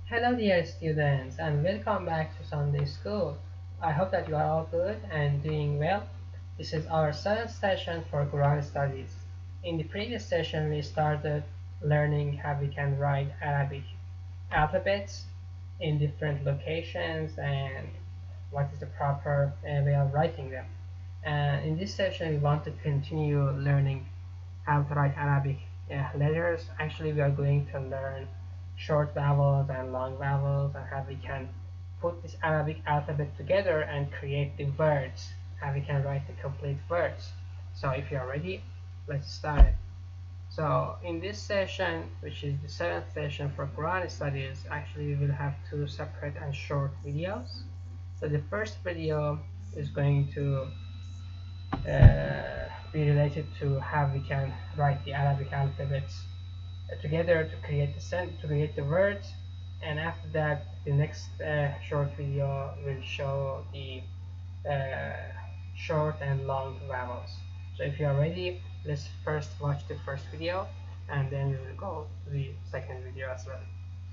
Hello dear students and welcome back to Sunday School. I hope that you are all good and doing well. This is our seventh session for Quran studies. In the previous session we started learning how we can write Arabic alphabets in different locations and what is the proper way of writing them. And in this session we want to continue learning how to write Arabic letters. Actually, we are going to learn short vowels and long vowels and how we can put this Arabic alphabet together and create the words, how we can write the complete words. So if you are ready, let's start it. So in this session, which is the seventh session for Quran studies, actually we will have two separate and short videos. So the first video is going to be related to how we can write the Arabic alphabets together to create the words, and after that the next short video will show the uh, short and long vowels. So if you are ready, let's first watch the first video and then we will go to the second video as well.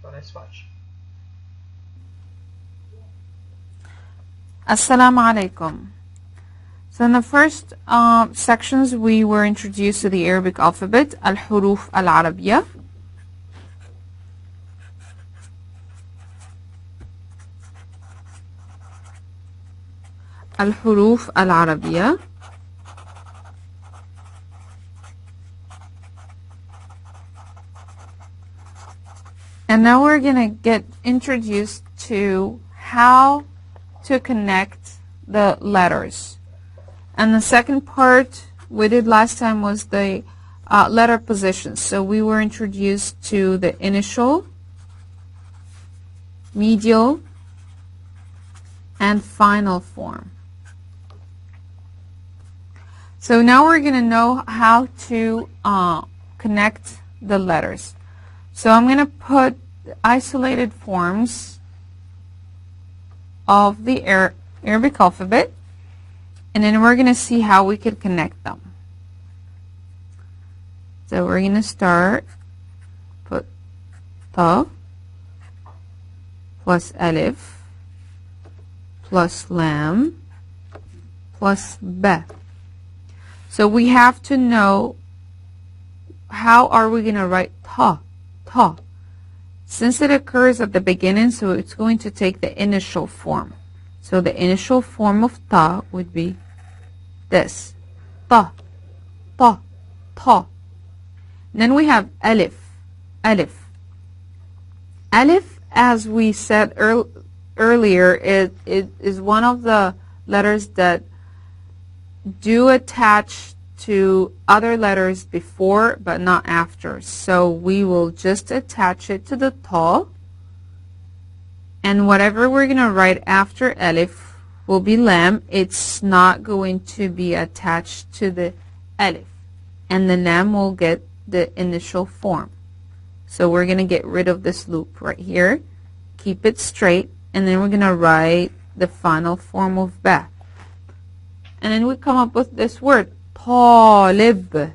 So let's watch. Assalamu alaikum. So in the first sections we were introduced to the Arabic alphabet, al-huruf al-Arabiya. Al-huruf al-Arabiya. And now we're going to get introduced to how to connect the letters. And the second part we did last time was the letter positions. So we were introduced to the initial, medial, and final form. So now we're going to know how to connect the letters. So I'm going to put isolated forms of the Arabic alphabet, and then we're going to see how we could connect them. So we're going to start, put ta plus alif plus lam plus ba. So we have to know how are we going to write ta, ta. Since it occurs at the beginning, so it's going to take the initial form. So the initial form of ta would be this. Ta, ta, ta. And then we have alif, alif. Alif, as we said earlier, it is one of the letters that do attach to other letters before but not after. So we will just attach it to the ta, and whatever we're going to write after alif will be lam. It's not going to be attached to the alif, and the lam will get the initial form. So we're going to get rid of this loop right here, keep it straight, and then we're going to write the final form of ba. And then we come up with this word, talib,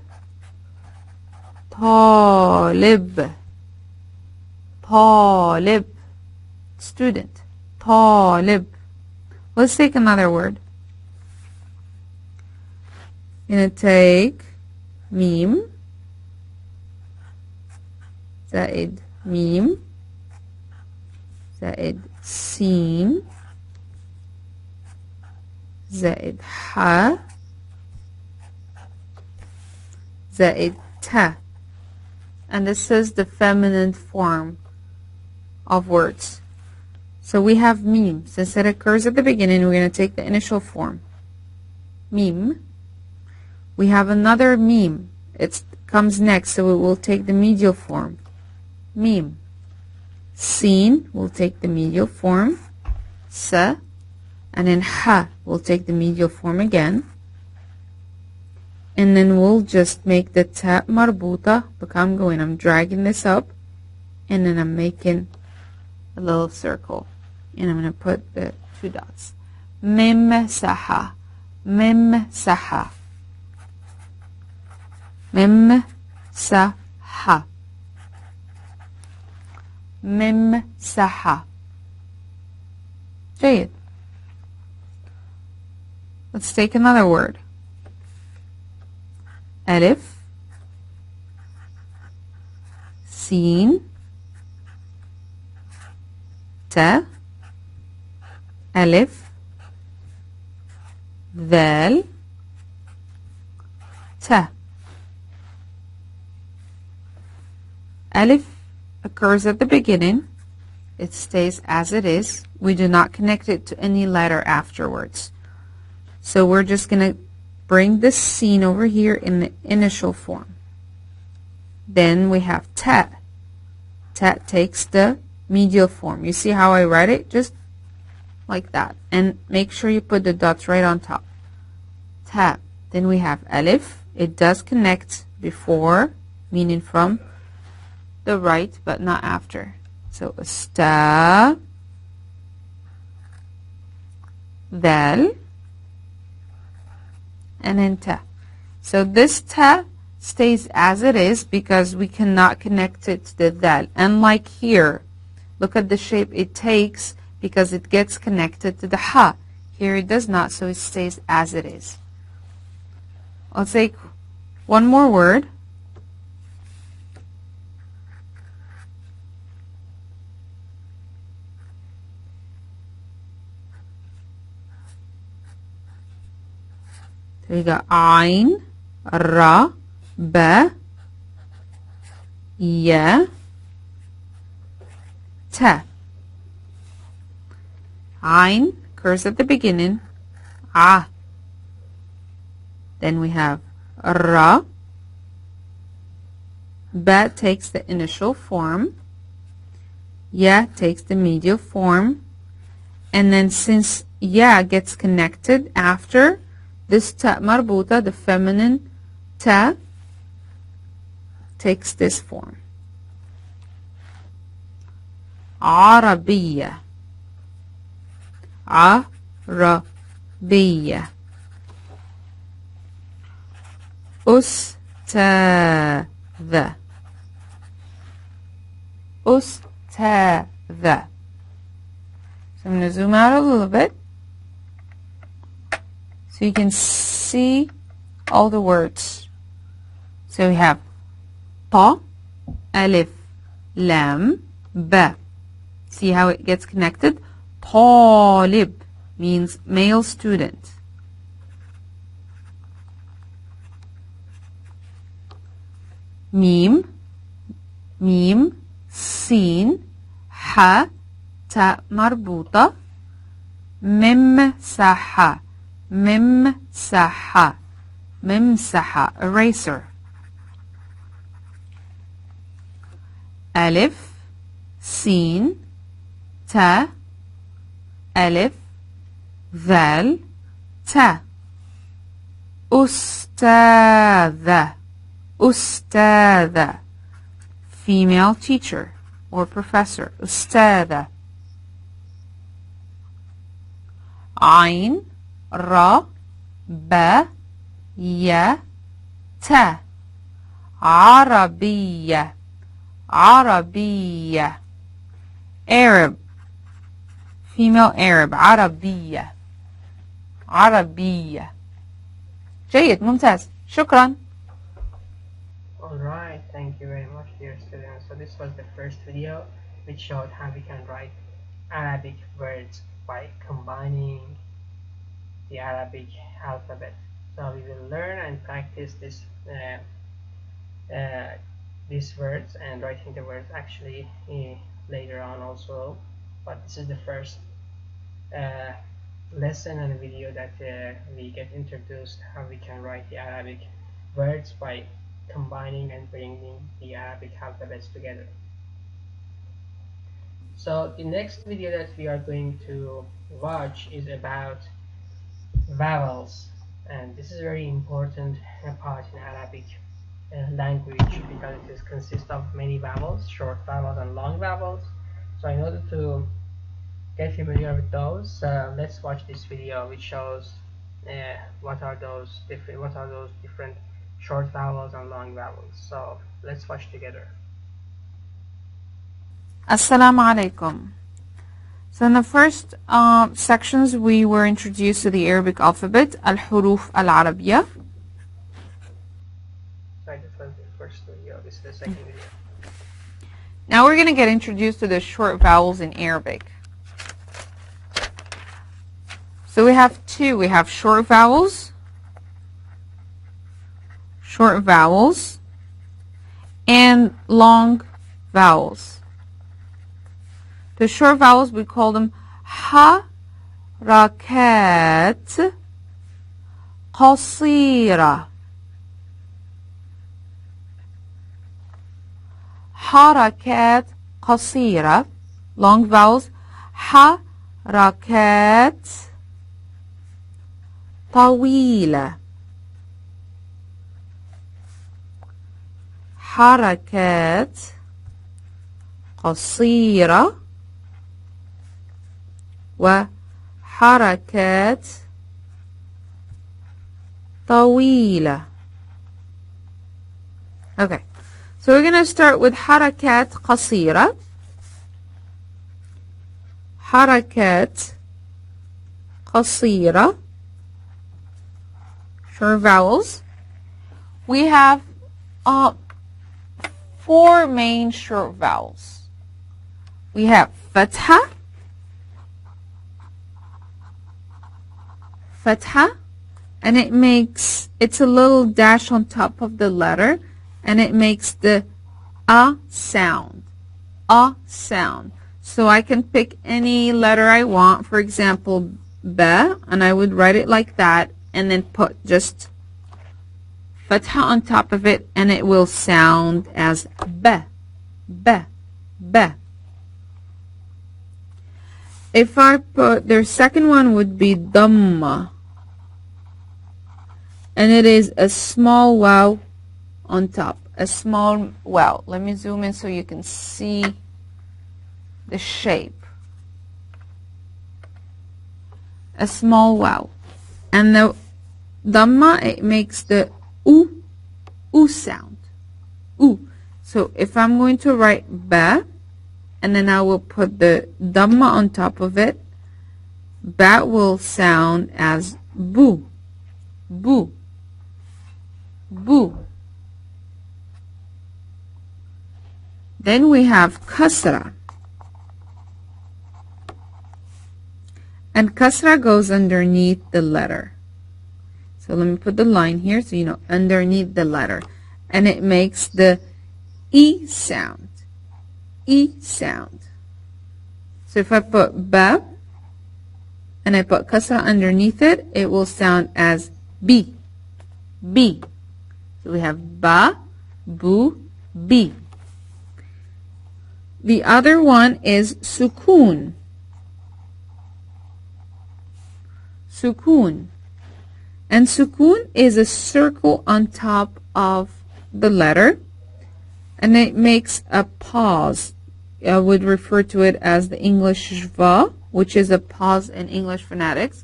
talib, talib, student, talib. Let's take another word. I'm going to take mim, زائد ميم زائد سين زائد ح زائد ت. And this is the feminine form of words. So we have mim. Since it occurs at the beginning, we're going to take the initial form. Mim. We have another mim. It comes next, so it will take the medial form. Mim. Sin will take the medial form. Sa. And then ha will take the medial form again. And then we'll just make the ta marbuta. Look how I'm going. I'm dragging this up. And then I'm making a little circle. And I'm going to put the two dots. Mim saha. Mim saha. Mim saha. ممسحة. جيد. Let's take another word. ألف سين ت ألف ذال ت. ألف occurs at the beginning. It stays as it is. We do not connect it to any letter afterwards. So we're just going to bring this scene over here in the initial form. Then we have ta. Ta takes the medial form. You see how I write it? Just like that. And make sure you put the dots right on top. Ta. Then we have alif. It does connect before, meaning from the right, but not after. So sta, dal, and then ta. So this ta stays as it is because we cannot connect it to the dal. Unlike here, look at the shape it takes because it gets connected to the ha. Here it does not, so it stays as it is. I'll take one more word. So we got ain, ra, ba, ya, ta. Ain occurs at the beginning. Ah. Then we have ra. Ba takes the initial form. Ya takes the medial form. And then since ya gets connected after, this ta marbuta, the feminine ta, takes this form. عربية. عربية. أستاذ. أستاذ. So I'm going to zoom out a little bit so you can see all the words. So we have ta, alif, lam, ba. See how it gets connected? طالب means male student. Mim, mim, sin, ha, ta marbuta, ممسحة, ممسحة, ممسحة, eraser. ألف, سين, تا, ألف, ذال, تا. أستاذة, أستاذة, female teacher or professor. أستاذة. عين, را, با, يا, تا. عربية, عربية. Arab, female Arab. عربية, عربية. جيد, ممتاز. شكرا. Alright, thank you very much, dear students. So this was the first video which showed how we can write Arabic words by combining the Arabic alphabet. So we will learn and practice these words and writing the words actually later on also. But this is the first lesson and video that we get introduced how we can write the Arabic words by combining and bringing the Arabic alphabets together. So the next video that we are going to watch is about vowels, and this is a very important part in Arabic language because it consists of many vowels, short vowels and long vowels. So in order to get familiar with those, let's watch this video which shows what are those different short vowels and long vowels. So let's watch together. Assalamu alaikum. So in the first sections, we were introduced to the Arabic alphabet, al-huruf al-Arabiya. Sorry, this was the first video. This is the second video. Now we're going to get introduced to the short vowels in Arabic. So we have two. We have short vowels, and long vowels. The short vowels, we call them harakat qasira. Harakat qasira. Long vowels. Harakat طويلة. حركات قصيرة وحركات طويلة. Okay, so we're going to start with حركات قصيرة. حركات قصيرة. Short vowels. We have 4 main short vowels. We have fatha, and it's a little dash on top of the letter, and it makes the a sound. So I can pick any letter I want, for example, ba, and I would write it like that, and then put just fatha on top of it, and it will sound as ba. If I put, their second one would be dhamma, and it is a small waw on top, a small waw. Let me zoom in so you can see the shape. A small waw. And the dhamma, it makes the oo sound. Oo. So if I'm going to write ba, and then I will put the dhamma on top of it, ba will sound as boo. Then we have kasra. And kasra goes underneath the letter. So let me put the line here so you know, underneath the letter. And it makes the E sound. So if I put ba and I put kasra underneath it, it will sound as B. So we have ba, boo, B. The other one is sukoon. And sukoon is a circle on top of the letter, and it makes a pause. I would refer to it as the English schwa, which is a pause in English phonetics.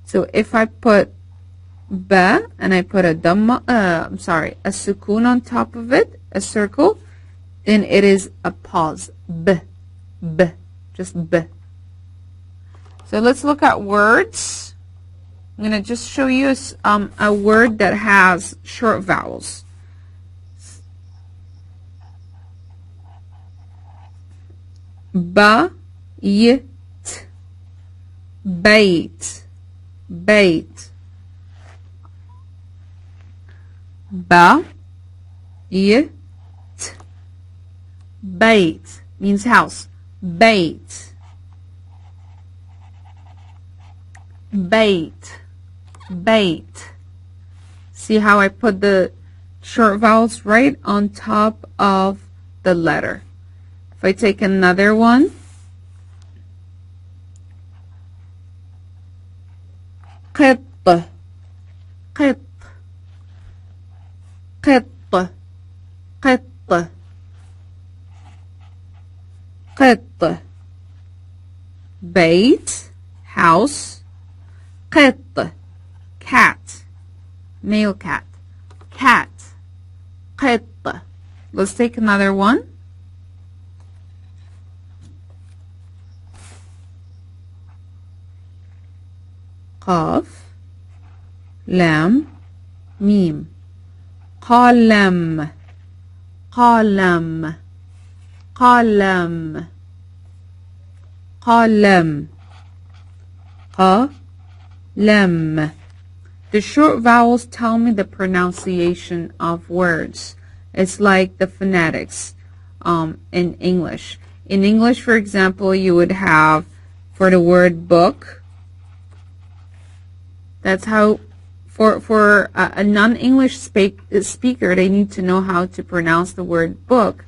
So if I put ba and I put a dhamma, a sukoon on top of it, a circle, then it is a pause. B, just b. So let's look at words. I'm going to just show you a word that has short vowels. Ba, yit, bait. Ba, yit, bait means house. Bait. See how I put the short vowels right on top of the letter. If I take another one, قط بيت house. قط cat, male cat. قط Let's take another one. Qaf, lam, mim. Qalam, qalam, qalam, qalam, qalam. The short vowels tell me the pronunciation of words. It's like the phonetics in English. In English, for example, you would have for the word book. That's how, for a non-English speaker, they need to know how to pronounce the word book.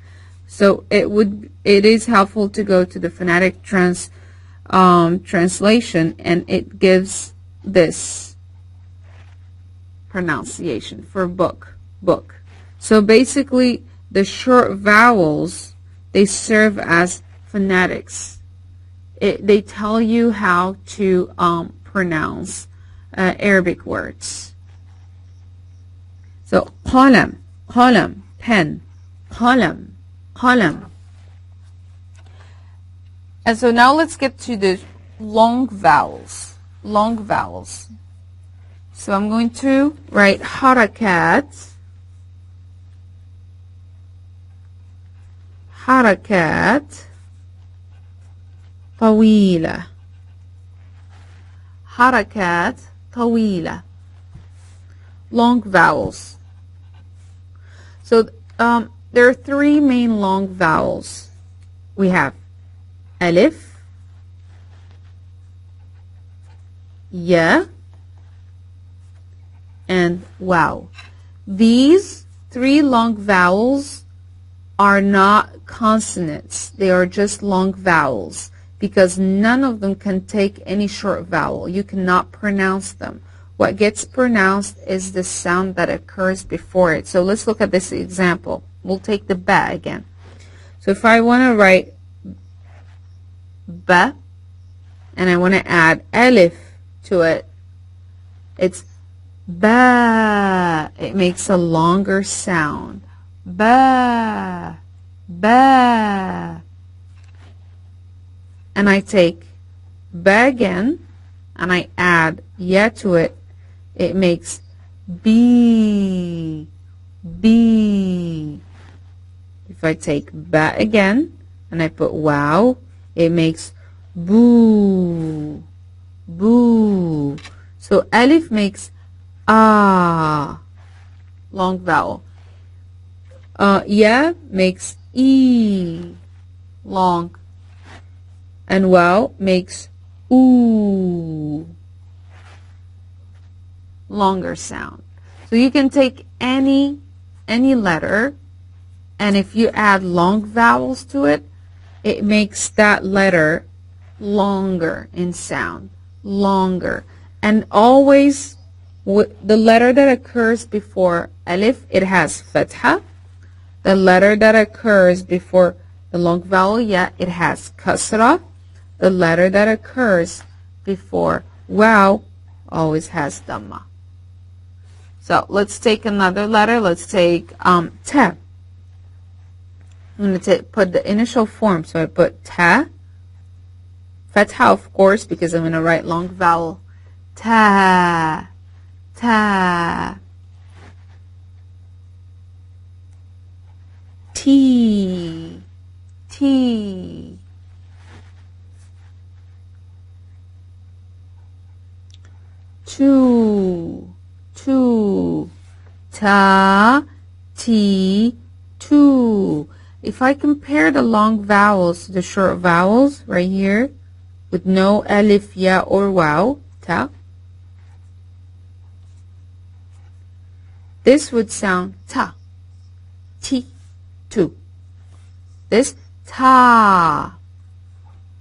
So it is helpful to go to the phonetic translation, and it gives this pronunciation for book. So basically, the short vowels, they serve as phonetics. They tell you how to pronounce Arabic words. So qalam, qalam, pen, qalam, qalam. And so now let's get to the long vowels. Long vowels. So I'm going to write harakat, harakat, طويلة, harakat, طويلة. Long vowels. So there are three main long vowels. We have alif, ya, and waw. These three long vowels are not consonants. They are just long vowels because none of them can take any short vowel. You cannot pronounce them. What gets pronounced is the sound that occurs before it. So let's look at this example. We'll take the ba again. So if I want to write ba and I want to add alif to it, it's ba. It makes a longer sound. Ba, ba. And I take ba again and I add ya to it. It makes b, b. If I take ba again and I put wow, it makes boo, boo. So alif makes ah, long vowel. Ya makes e, long. And wow makes ooh, longer sound. So you can take any letter, and if you add long vowels to it, it makes that letter longer in sound, longer. And always the letter that occurs before alif, it has fatha. The letter that occurs before the long vowel ya, it has kasra. The letter that occurs before wow always has dhamma. So let's take another letter. Let's take ta. I'm going to put the initial form. So I put ta. Fatha, of course, because I'm going to write long vowel. Ta, ta. T, T. Two, two. Ta, ti, two. If I compare the long vowels to the short vowels right here with no alif, ya, or waw, ta, this would sound ta, ti, two. This ta,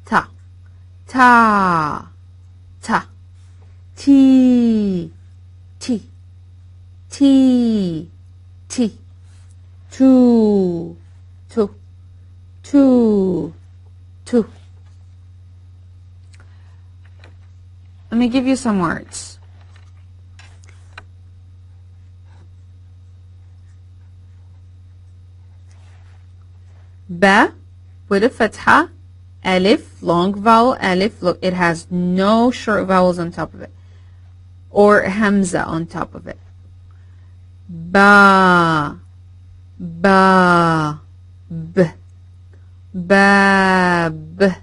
ta, ta, ta, ti, ti, ti, ti, two, two, two, two. Let me give you some words. Ba with a fatha. Alif, long vowel, alif. Look, it has no short vowels on top of it. Or hamza on top of it. Ba, ba, b, bab,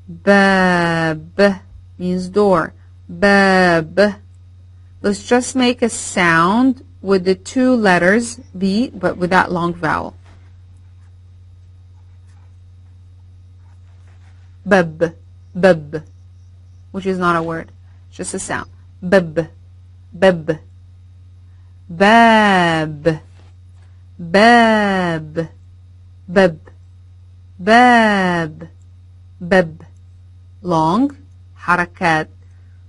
bab means door. Bab. Let's just make a sound with the two letters B, but with that long vowel. Bab, bab, which is not a word, it's just a sound. Bab, bab, bab, bab, bab, bab, bab. Long, حركات,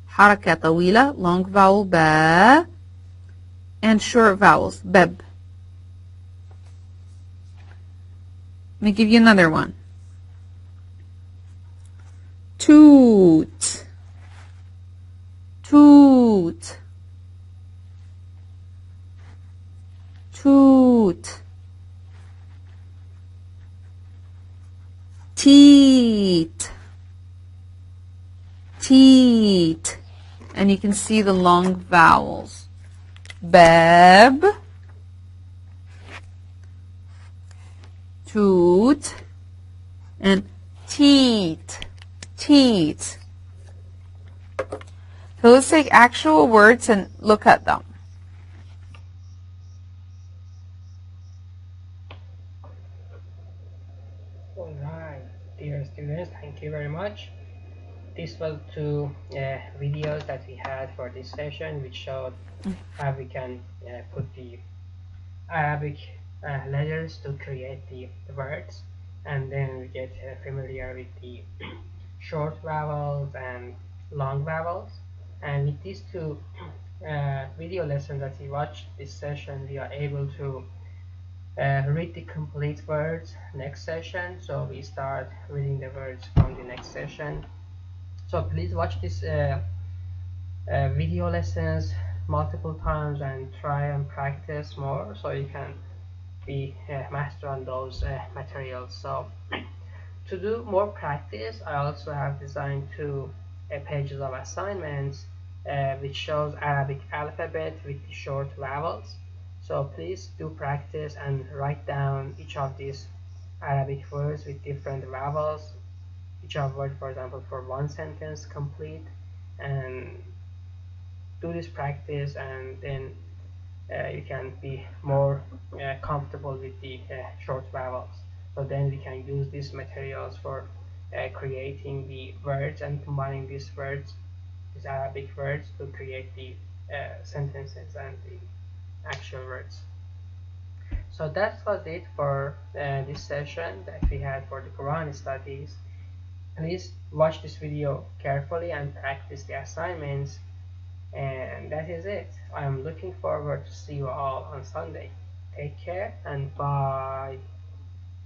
حركة طويلة, long vowel ba, and short vowels, bab. Let me give you another one. Toot, toot, toot. Teat, teat. And you can see the long vowels. Bab, toot, and teat, teat. So let's take actual words and look at them. Alright, dear students, thank you very much. This was two videos that we had for this session, which showed how we can put the Arabic letters to create the words, and then we get familiar with the short vowels and long vowels. And with these two video lessons that we watched this session, we are able to read the complete words next session. So we start reading the words from the next session. So please watch this video lessons multiple times and try and practice more so you can be master on those materials. So to do more practice, I also have designed two pages of assignments which shows Arabic alphabet with the short vowels. So please do practice and write down each of these Arabic words with different vowels, each of word, for example, for one sentence complete, and do this practice, and then you can be more comfortable with the short vowels. So then we can use these materials for creating the words and combining these words, these Arabic words, to create the sentences and the actual words. So that was it for this session that we had for the Quran studies. Please watch this video carefully and practice the assignments. And that is it. I am looking forward to see you all on Sunday. Take care and bye.